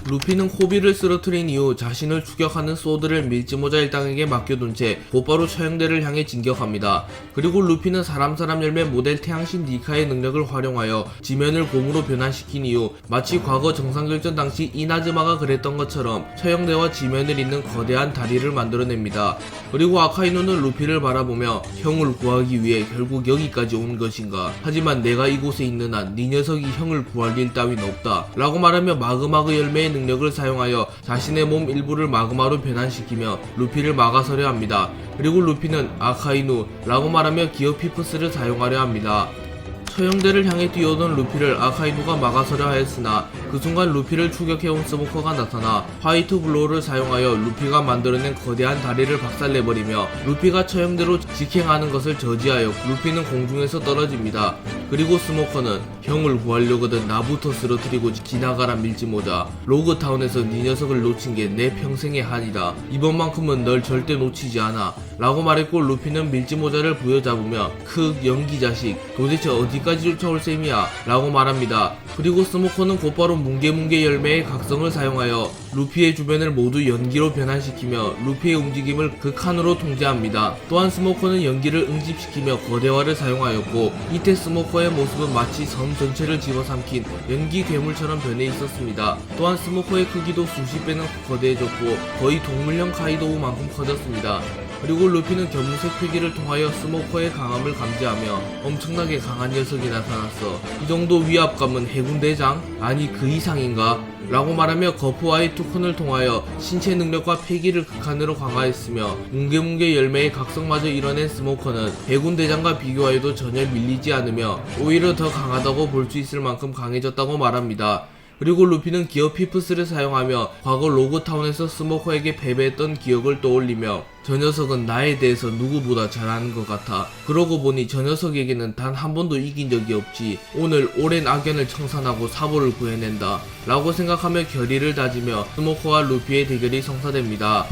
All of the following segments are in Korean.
루피는 코비를 쓰러뜨린 이후 자신을 추격하는 소드를 밀짚모자 일당에게 맡겨둔 채 곧바로 처형대를 향해 진격합니다. 그리고 루피는 사람 열매 모델 태양신 니카의 능력을 활용하여 지면을 곰으로 변환시킨 이후 마치 과거 정상결전 당시 이나즈마가 그랬던 것처럼 처형대와 지면을 잇는 거대한 다리를 만들어냅니다. 그리고 아카이누는 루피를 바라보며 형을 구하기 위해 결국 여기까지 온 것인가? 하지만 내가 이곳에 있는 한 네 녀석이 형을 구할 일 따윈 없다 라고 말하며 마그마그 열매의 능력을 사용하여 자신의 몸 일부를 마그마로 변환시키며 루피를 막아서려 합니다. 그리고 루피는 아카이누 라고 말하며 기어 피프스를 사용하려 합니다. 처형대를 향해 뛰어오던 루피를 아카이누가 막아서려 하였으나 그 순간 루피를 추격해온 스모커가 나타나 화이트 블로우를 사용하여 루피가 만들어낸 거대한 다리를 박살내버리며 루피가 처형대로 직행하는 것을 저지하여 루피는 공중에서 떨어집니다. 그리고 스모커는 형을 구하려거든 나부터 쓰러뜨리고 지나가라 밀짚모자. 로그타운에서 네 녀석을 놓친 게 내 평생의 한이다. 이번만큼은 널 절대 놓치지 않아 라고 말했고 루피는 밀짚모자를 부여잡으며 크 연기 자식 도대체 어디까지 쫓아올 셈이야 라고 말합니다. 그리고 스모커는 곧바로 뭉게뭉게 열매의 각성을 사용하여 루피의 주변을 모두 연기로 변환시키며 루피의 움직임을 극한으로 통제합니다. 또한 스모커는 연기를 응집시키며 거대화를 사용하였고 이때 스모커의 모습은 마치 섬 전체를 집어삼킨 연기 괴물처럼 변해 있었습니다. 또한 스모커의 크기도 수십 배는 거대해졌고 거의 동물형 카이도우만큼 커졌습니다. 그리고 루피는 견무색 필기를 통하여 스모커의 강함을 감지하며 엄청나게 강한 녀석이 나타났어. 이 정도 위압감은 해군대장? 아니 그 이상인가? 라고 말하며 거프와의 투콘을 통하여 신체 능력과 패기를 극한으로 강화했으며 뭉게뭉게 열매의 각성마저 이뤄낸 스모커는 해군대장과 비교하여도 전혀 밀리지 않으며 오히려 더 강하다고 볼 수 있을 만큼 강해졌다고 말합니다. 그리고 루피는 기어 피프스를 사용하며 과거 로그타운에서 스모커에게 패배했던 기억을 떠올리며 저 녀석은 나에 대해서 누구보다 잘 아는 것 같아. 그러고 보니 저 녀석에게는 단 한 번도 이긴 적이 없지. 오늘 오랜 악연을 청산하고 사보를 구해낸다 라고 생각하며 결의를 다지며 스모커와 루피의 대결이 성사됩니다.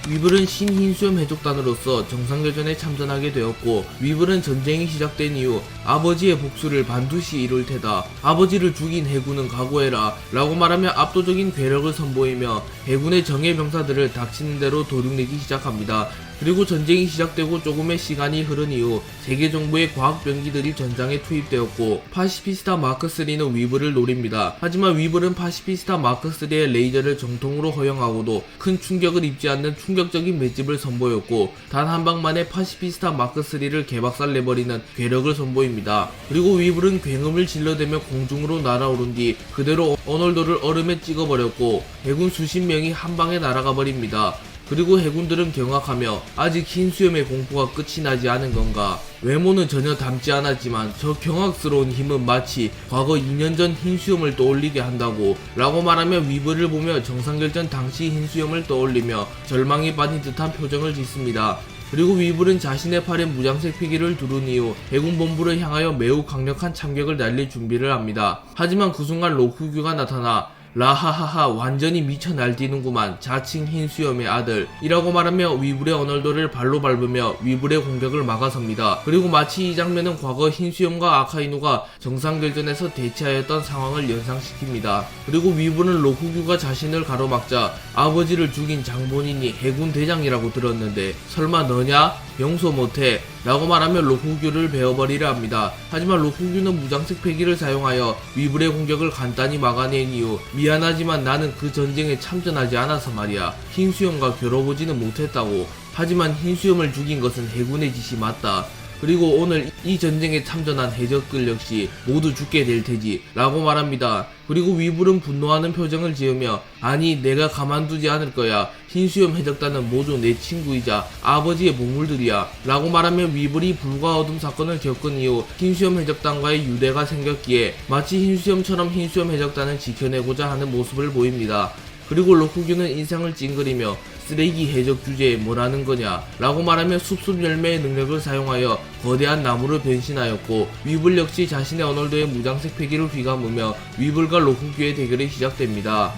위블은 신흰수염 해적단으로서 정상결전에 참전하게 되었고 위블은 전쟁이 시작된 이후 아버지의 복수를 반드시 이룰 테다. 아버지를 죽인 해군은 각오해라 라고 말하며 압도적인 괴력을 선보이며 해군의 정예 병사들을 닥치는 대로 도륙내기 시작합니다. 그리고 전쟁이 시작되고 조금의 시간이 흐른 이후 세계 정부의 과학병기들이 전장에 투입되었고 파시피스타 마크3는 위블을 노립니다. 하지만 위블은 파시피스타 마크3의 레이저를 정통으로 허용하고도 큰 충격을 입지 않는 충격적인 맷집을 선보였고 단 한 방만에 파시피스타 마크3를 개박살내버리는 괴력을 선보입니다. 그리고 위블은 굉음을 질러대며 공중으로 날아오른 뒤 그대로 어널도를 얼음에 찍어버렸고 해군 수십 명이 한 방에 날아가 버립니다. 그리고 해군들은 경악하며 아직 흰수염의 공포가 끝이 나지 않은 건가? 외모는 전혀 닮지 않았지만 저 경악스러운 힘은 마치 과거 2년 전 흰수염을 떠올리게 한다고 라고 말하며 위블을 보며 정상결전 당시 흰수염을 떠올리며 절망에 빠진 듯한 표정을 짓습니다. 그리고 위블은 자신의 팔에 무장색 피기를 두른 이후 해군본부를 향하여 매우 강력한 참격을 날릴 준비를 합니다. 하지만 그 순간 로쿠규가 나타나 라하하하 완전히 미쳐 날뛰는구만 자칭 흰수염의 아들 이라고 말하며 위블의 어널도를 발로 밟으며 위블의 공격을 막아섭니다. 그리고 마치 이 장면은 과거 흰수염과 아카이누가 정상결전에서 대치하였던 상황을 연상시킵니다. 그리고 위블은 로쿠규가 자신을 가로막자 아버지를 죽인 장본인이 해군 대장이라고 들었는데 설마 너냐? 용서 못해 라고 말하며 로쿠규를 베어버리려 합니다. 하지만 로쿠규는 무장색 패기를 사용하여 위블의 공격을 간단히 막아낸 이후 미안하지만 나는 그 전쟁에 참전하지 않아서 말이야. 흰수염과 겨뤄보지는 못했다고. 하지만 흰수염을 죽인 것은 해군의 짓이 맞다. 그리고 오늘 이 전쟁에 참전한 해적들 역시 모두 죽게 될 테지 라고 말합니다. 그리고 위블은 분노하는 표정을 지으며 아니 내가 가만두지 않을 거야. 흰수염 해적단은 모두 내 친구이자 아버지의 보물들이야 라고 말하며 위블이 불과 어둠 사건을 겪은 이후 흰수염 해적단과의 유대가 생겼기에 마치 흰수염처럼 흰수염 해적단을 지켜내고자 하는 모습을 보입니다. 그리고 로쿠규는 인상을 찡그리며 쓰레기 해적 주제에 뭐라는 거냐 라고 말하며 숲숲 열매의 능력을 사용하여 거대한 나무를 변신하였고 위블 역시 자신의 어널도의 무장색 패기를 휘감으며 위블과 로쿠규의 대결이 시작됩니다.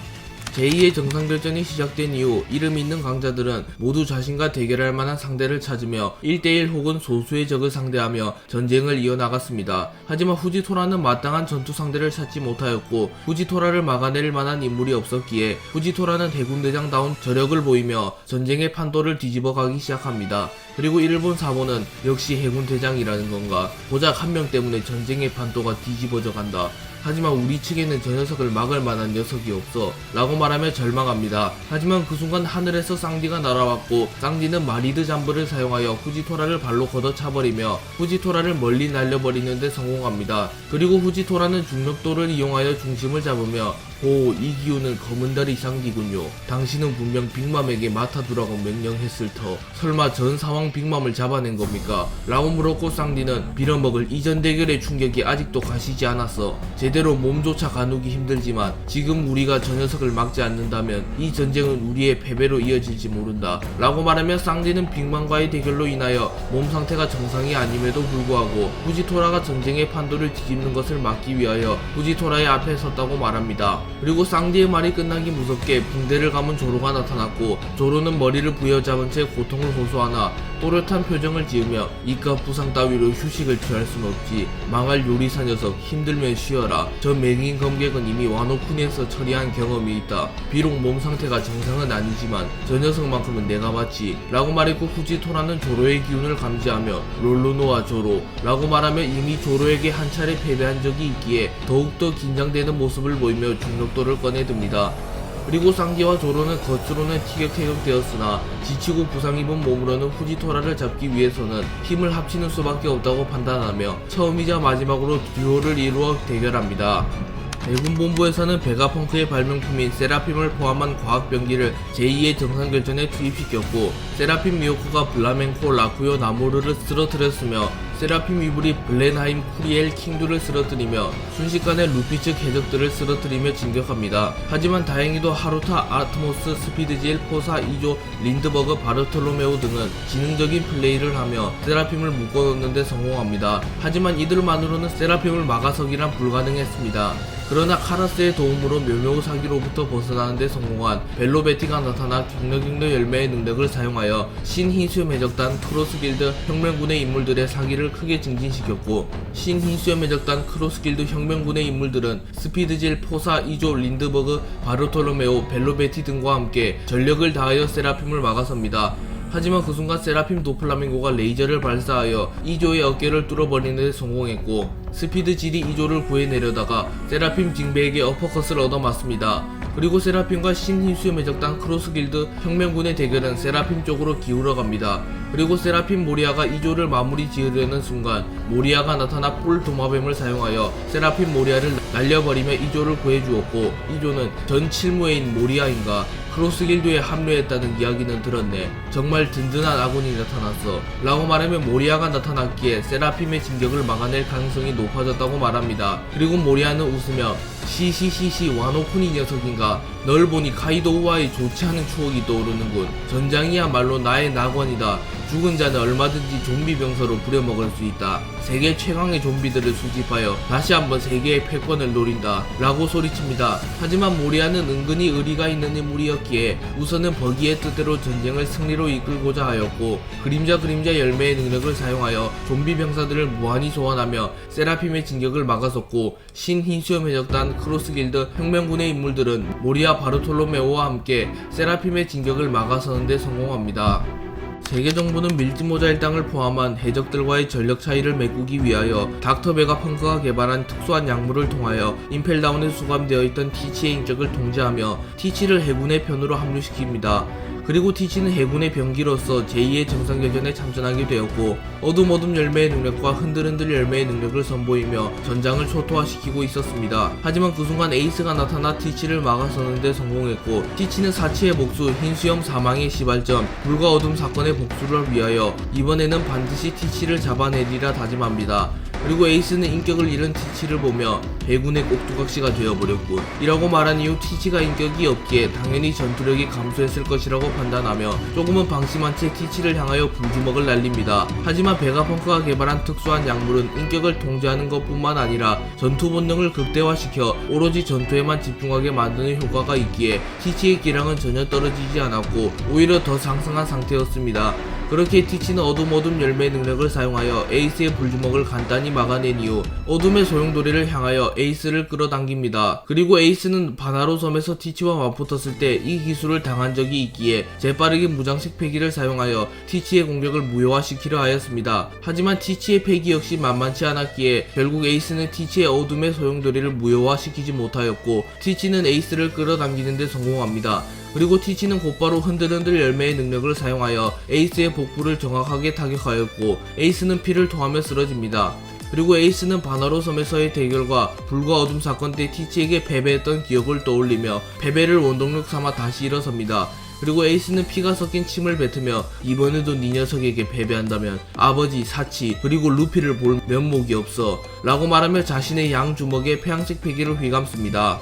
제2의 정상결전이 시작된 이후 이름 있는 강자들은 모두 자신과 대결할 만한 상대를 찾으며 1대1 혹은 소수의 적을 상대하며 전쟁을 이어나갔습니다. 하지만 후지토라는 마땅한 전투 상대를 찾지 못하였고 후지토라를 막아낼 만한 인물이 없었기에 후지토라는 해군대장다운 저력을 보이며 전쟁의 판도를 뒤집어 가기 시작합니다. 그리고 일본 사모는 역시 해군대장이라는 건가, 고작 한 명 때문에 전쟁의 판도가 뒤집어져 간다. 하지만 우리 측에는 저 녀석을 막을 만한 녀석이 없어 라고 말하며 절망합니다. 하지만 그 순간 하늘에서 쌍디가 날아왔고 쌍디는 마리드 잠브를 사용하여 후지토라를 발로 걷어차버리며 후지토라를 멀리 날려버리는 데 성공합니다. 그리고 후지토라는 중력도를 이용하여 중심을 잡으며 오, 이 기운은 검은다리 쌍디군요. 당신은 분명 빅맘에게 맡아두라고 명령했을 터 설마 전 상황 빅맘을 잡아낸 겁니까? 라고 물었고 쌍디는 빌어먹을 이전 대결의 충격이 아직도 가시지 않았어. 제대로 몸조차 가누기 힘들지만 지금 우리가 저 녀석을 막지 않는다면 이 전쟁은 우리의 패배로 이어질지 모른다 라고 말하며 쌍디는 빅맘과의 대결로 인하여 몸 상태가 정상이 아님에도 불구하고 후지토라가 전쟁의 판도를 뒤집는 것을 막기 위하여 후지토라의 앞에 섰다고 말합니다. 그리고 쌍디의 말이 끝나기 무섭게 붕대를 감은 조로가 나타났고 조로는 머리를 부여잡은 채 고통을 호소하나 또렷한 표정을 지으며 이깟 부상 따위로 휴식을 취할 순 없지. 망할 요리사 녀석, 힘들면 쉬어라. 저 맹인 검객은 이미 와노쿠니에서 처리한 경험이 있다. 비록 몸 상태가 정상은 아니지만 저 녀석만큼은 내가 봤지 라고 말했고 후지토라는 조로의 기운을 감지하며 롤로노와 조로 라고 말하며 이미 조로에게 한 차례 패배한 적이 있기에 더욱더 긴장되는 모습을 보이며 중력도를 꺼내듭니다. 그리고 쌍디와 조로는 겉으로는 티격태격 되었으나 지치고 부상 입은 몸으로는 후지토라를 잡기 위해서는 힘을 합치는 수밖에 없다고 판단하며 처음이자 마지막으로 듀오를 이루어 대결합니다. 해군본부에서는 베가펑크의 발명품인 세라핌을 포함한 과학병기를 제2의 정상결전에 투입시켰고 세라핌 미호크가 블라멘코 라쿠요 나모르를 쓰러뜨렸으며 세라핌 위블이 블렌하임 쿠리엘 킹두를 쓰러뜨리며 순식간에 루피 측 해적들을 쓰러뜨리며 진격합니다. 하지만 다행히도 하루타 아트모스 스피드질 포사 이조 린드버그 바르톨로메오 등은 지능적인 플레이를 하며 세라핌을 묶어놓는 데 성공합니다. 하지만 이들만으로는 세라핌을 막아서기란 불가능했습니다. 그러나 카라스의 도움으로 묘묘사기로부터 벗어나는 데 성공한 벨로베티가 나타나 경력경력 열매의 능력을 사용하여 신희수염 해적단 크로스길드 혁명군의 인물들의 사기를 크게 증진시켰고 신희수염 해적단 크로스길드 혁명군의 인물들은 스피드질 포사 이조 린드버그 바르톨로메오 벨로베티 등과 함께 전력을 다하여 세라핌을 막아섭니다. 하지만 그 순간 세라핌 도플라밍고가 레이저를 발사하여 이조의 어깨를 뚫어버리는 데 성공했고 스피드질이 이조를 구해내려다가 세라핌 징베에게 어퍼컷을 얻어맞습니다. 그리고 세라핌과 신희수염 해적단 크로스길드 혁명군의 대결은 세라핌 쪽으로 기울어갑니다. 그리고 세라핌 모리아가 이조를 마무리 지으려는 순간 모리아가 나타나 뿔 도마뱀을 사용하여 세라핌 모리아를 날려버리며 이조를 구해주었고 이조는 전 칠무회인 모리아인가 크로스길드에 합류했다는 이야기는 들었네. 정말 든든한 아군이 나타났어 라고 말하며 모리아가 나타났기에 세라핌의 진격을 막아낼 가능성이 높아졌다고 말합니다. 그리고 모리아는 웃으며 시시시시 와노쿠니 녀석인가, 널 보니 카이도우와의 좋지 않은 추억이 떠오르는군. 전장이야말로 나의 낙원이다. 죽은 자는 얼마든지 좀비 병사로 부려먹을 수 있다. 세계 최강의 좀비들을 수집하여 다시 한번 세계의 패권을 노린다 라고 소리칩니다. 하지만 모리아는 은근히 의리가 있는 인물이었기에 우선은 버기의 뜻대로 전쟁을 승리로 이끌고자 하였고 그림자 열매의 능력을 사용하여 좀비 병사들을 무한히 소환하며 세라핌의 진격을 막아섰고 신희수염 해적단 크로스길드 혁명군의 인물들은 모리아 바르톨로메오와 함께 세라핌의 진격을 막아서는데 성공합니다. 세계정부는 밀짚모자 일당을 포함한 해적들과의 전력 차이를 메꾸기 위하여 닥터 베가펑크가 개발한 특수한 약물을 통하여 임펠다운에 수감되어 있던 티치의 인격을 통제하며 티치를 해군의 편으로 합류시킵니다. 그리고 티치는 해군의 병기로서 제2의 정상결전에 참전하게 되었고 어둠 열매의 능력과 흔들흔들 열매의 능력을 선보이며 전장을 초토화시키고 있었습니다. 하지만 그 순간 에이스가 나타나 티치를 막아서는데 성공했고 티치는 사치의 복수 흰수염 사망의 시발점 불과 어둠 사건의 복수를 위하여 이번에는 반드시 티치를 잡아내리라 다짐합니다. 그리고 에이스는 인격을 잃은 티치를 보며 배군의 꼭두각시가 되어버렸군. 이라고 말한 이후 티치가 인격이 없기에 당연히 전투력이 감소했을 것이라고 판단하며 조금은 방심한 채 티치를 향하여 불주먹을 날립니다. 하지만 베가펑크가 개발한 특수한 약물은 인격을 통제하는 것뿐만 아니라 전투 본능을 극대화시켜 오로지 전투에만 집중하게 만드는 효과가 있기에 티치의 기량은 전혀 떨어지지 않았고 오히려 더 상승한 상태였습니다. 그렇게 티치는 어둠 열매 능력을 사용하여 에이스의 불주먹을 간단히 막아낸 이후 어둠의 소용돌이를 향하여 에이스를 끌어당깁니다. 그리고 에이스는 바나로 섬에서 티치와 맞붙었을 때 이 기술을 당한 적이 있기에 재빠르게 무장식 패기를 사용하여 티치의 공격을 무효화시키려 하였습니다. 하지만 티치의 패기 역시 만만치 않았기에 결국 에이스는 티치의 어둠의 소용돌이를 무효화시키지 못하였고 티치는 에이스를 끌어당기는 데 성공합니다. 그리고 티치는 곧바로 흔들흔들 열매의 능력을 사용하여 에이스의 복부를 정확하게 타격하였고 에이스는 피를 토하며 쓰러집니다. 그리고 에이스는 바나로 섬에서의 대결과 불과 어둠 사건 때 티치에게 패배했던 기억을 떠올리며 패배를 원동력 삼아 다시 일어섭니다. 그리고 에이스는 피가 섞인 침을 뱉으며 이번에도 네 녀석에게 패배한다면 아버지, 사치, 그리고 루피를 볼 면목이 없어 라고 말하며 자신의 양 주먹에 폐양식 패기를 휘감습니다.